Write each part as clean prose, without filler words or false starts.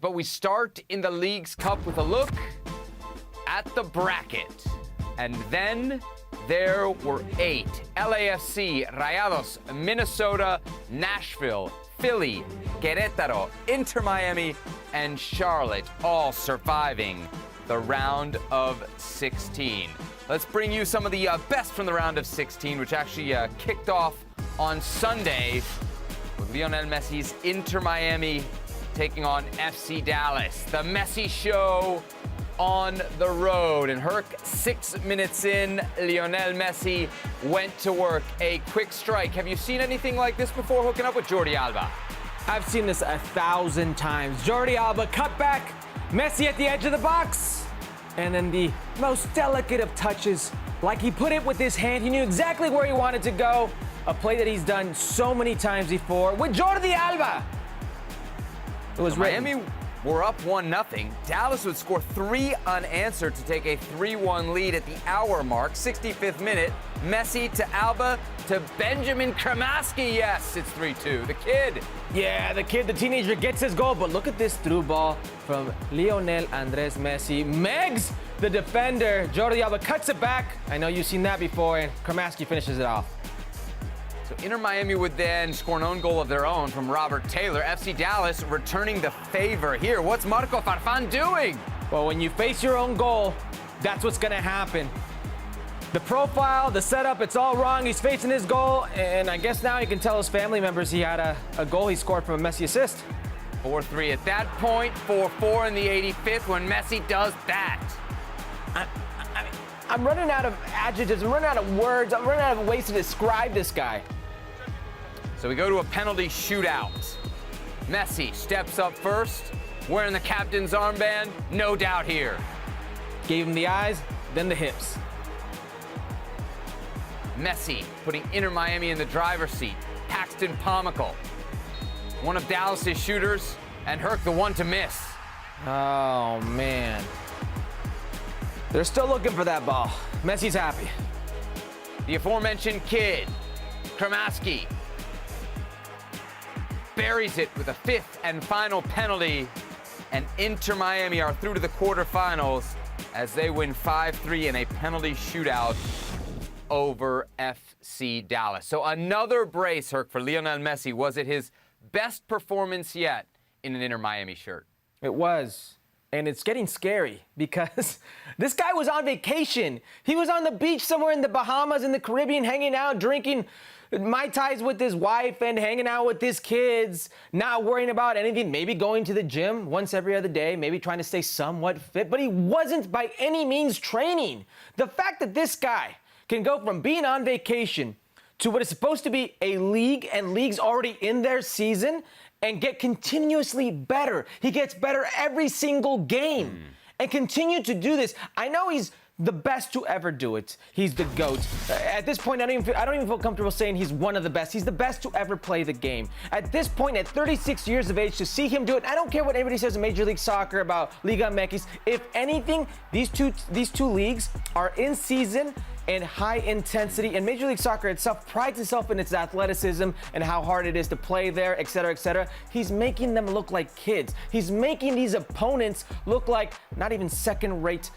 But we start in the Leagues Cup with a look at the bracket. And then there were 8. LAFC, Rayados, Minnesota, Nashville, Philly, Querétaro, Inter Miami, and Charlotte all surviving the round of 16. Let's bring you some of the best from the round of 16, which actually kicked off on Sunday with Lionel Messi's Inter Miami taking on FC Dallas. The Messi Show on the road. And Herc, 6 minutes in, Lionel Messi went to work. A quick strike. Have you seen anything like this before, hooking up with Jordi Alba? I've seen this 1,000 times. Jordi Alba, cut back, Messi at the edge of the box. And then the most delicate of touches, like he put it with his hand. He knew exactly where he wanted to go. A play that he's done so many times before with Jordi Alba. It was Miami were up 1-0. Dallas would score 3 unanswered to take a 3-1 lead at the hour mark. 65th minute, Messi to Alba to Benjamin Kramaski. Yes, it's 3-2. The kid. Yeah, the kid, the teenager, gets his goal. But look at this through ball from Lionel Andres Messi. Megs, the defender. Jordi Alba cuts it back. I know you've seen that before, and Kramaski finishes it off. So Inter Miami would then score an own goal of their own from Robert Taylor. FC Dallas returning the favor here. What's Marco Farfan doing? Well, when you face your own goal, that's what's going to happen. The profile, the setup, it's all wrong. He's facing his goal, and I guess now he can tell his family members he had a goal he scored from a Messi assist. 4-3 at that point, 4-4 in the 85th when Messi does that. I'm running out of adjectives, I'm running out of words, I'm running out of ways to describe this guy. So we go to a penalty shootout. Messi steps up first, wearing the captain's armband, no doubt here. Gave him the eyes, then the hips. Messi putting Inter Miami in the driver's seat. Paxton Pomykal, one of Dallas' shooters, and Herc the one to miss. Oh, man. They're still looking for that ball. Messi's happy. The aforementioned kid, Kramaski, buries it with a 5th and final penalty, and Inter Miami are through to the quarterfinals as they win 5-3 in a penalty shootout over FC Dallas. So another brace, Herc, for Lionel Messi. Was it his best performance yet in an Inter Miami shirt? It was. And it's getting scary because this guy was on vacation. He was on the beach somewhere in the Bahamas, in the Caribbean, hanging out, drinking Mai Tais with his wife and hanging out with his kids, not worrying about anything, maybe going to the gym once every other day, maybe trying to stay somewhat fit, but he wasn't by any means training. The fact that this guy can go from being on vacation to what is supposed to be a league and leagues already in their season and get continuously better. He gets better every single game and continue to do this. I know he's the best to ever do it. He's the GOAT. At this point, I don't even feel comfortable saying he's one of the best. He's the best to ever play the game. At this point, at 36 years of age, to see him do it, I don't care what anybody says in Major League Soccer about Liga MX. If anything, these two leagues are in season and high intensity, and Major League Soccer itself prides itself in its athleticism and how hard it is to play there, et cetera, et cetera. He's making them look like kids. He's making these opponents look like not even second-rate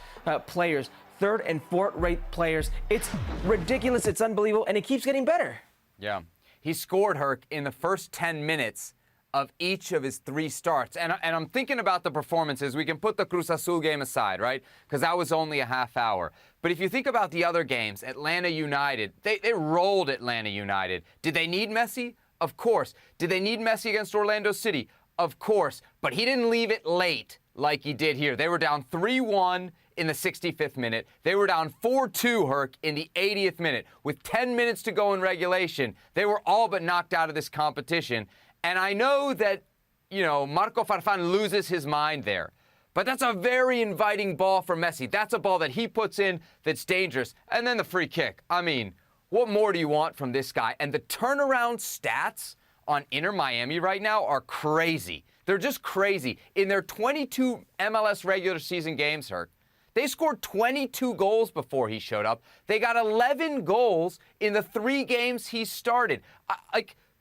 players, third and fourth-rate players. It's ridiculous, it's unbelievable, and it keeps getting better. Yeah. He scored, Herc, in the first 10 minutes of each of his 3 starts. And I'm thinking about the performances. We can put the Cruz Azul game aside, right? Because that was only a half hour. But if you think about the other games, Atlanta United, they rolled Atlanta United. Did they need Messi? Of course. Did they need Messi against Orlando City? Of course. But he didn't leave it late like he did here. They were down 3-1 in the 65th minute. They were down 4-2, Herc, in the 80th minute. With 10 minutes to go in regulation, they were all but knocked out of this competition. And I know that, Marco Farfan loses his mind there. But that's a very inviting ball for Messi. That's a ball that he puts in that's dangerous. And then the free kick. I mean, what more do you want from this guy? And the turnaround stats on Inter Miami right now are crazy. They're just crazy. In their 22 MLS regular season games, Herc, they scored 22 goals before he showed up. They got 11 goals in the 3 games he started.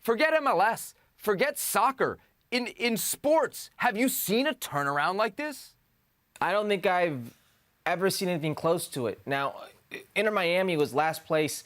Forget MLS. Forget soccer. in sports, have you seen a turnaround like this? I don't think I've ever seen anything close to it. Now, Inter Miami was last place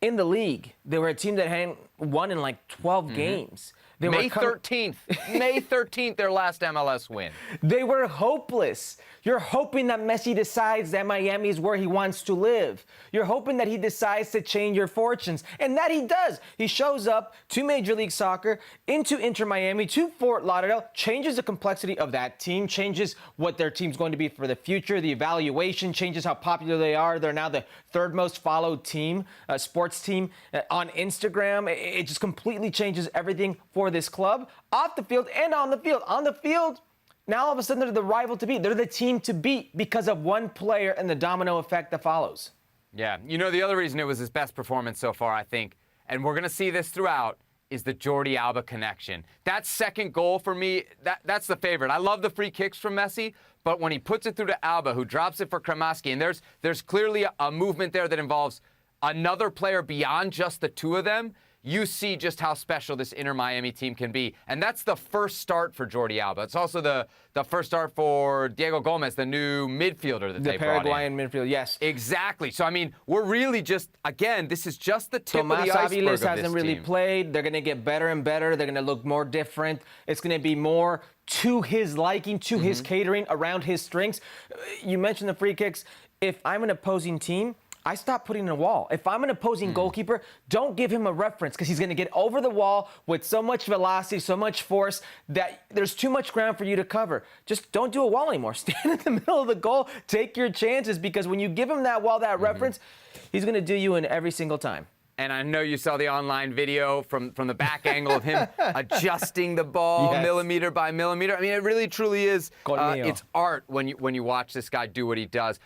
in the league. They were a team that hadn't won in like 12 games. They May 13th. May 13th, their last MLS win. They were hopeless. You're hoping that Messi decides that Miami is where he wants to live. You're hoping that he decides to change your fortunes. And that he does. He shows up to Major League Soccer, into Inter Miami, to Fort Lauderdale, changes the complexity of that team, changes what their team's going to be for the future. The evaluation changes how popular they are. They're now the third most followed team, sports team on Instagram. It just completely changes everything for this club, off the field and on the field. On the field, now all of a sudden they're the rival to beat. They're the team to beat because of one player and the domino effect that follows. Yeah, you know, the other reason it was his best performance so far, I think, and we're going to see this throughout, is the Jordi Alba connection. That second goal for me, that's the favorite. I love the free kicks from Messi, but when he puts it through to Alba, who drops it for Kremaski, and there's clearly a movement there that involves another player beyond just the two of them, you see just how special this Inter Miami team can be. And that's the first start for Jordi Alba. It's also the first start for Diego Gomez, the new midfielder that they brought in. The Paraguayan midfielder, yes. Exactly. So, I mean, we're really just, again, this is just the tip of the iceberg of this team. hasn't really played. They're going to get better and better. They're going to look more different. It's going to be more to his liking, to his catering, around his strengths. You mentioned the free kicks. If I'm an opposing team, I stop putting in a wall. If I'm an opposing goalkeeper, don't give him a reference because he's going to get over the wall with so much velocity, so much force that there's too much ground for you to cover. Just don't do a wall anymore. Stand in the middle of the goal. Take your chances because when you give him that wall, that reference, he's going to do you in every single time. And I know you saw the online video from the back angle of him adjusting the ball millimeter by millimeter. I mean, it really, truly is. It's art when you watch this guy do what he does.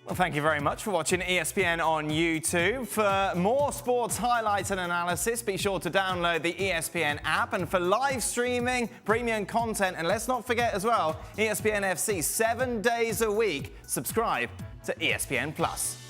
Well, thank you very much for watching ESPN on YouTube. For more sports highlights and analysis, be sure to download the ESPN app. And for live streaming, premium content, and let's not forget as well, ESPN FC 7 days a week. Subscribe to ESPN+.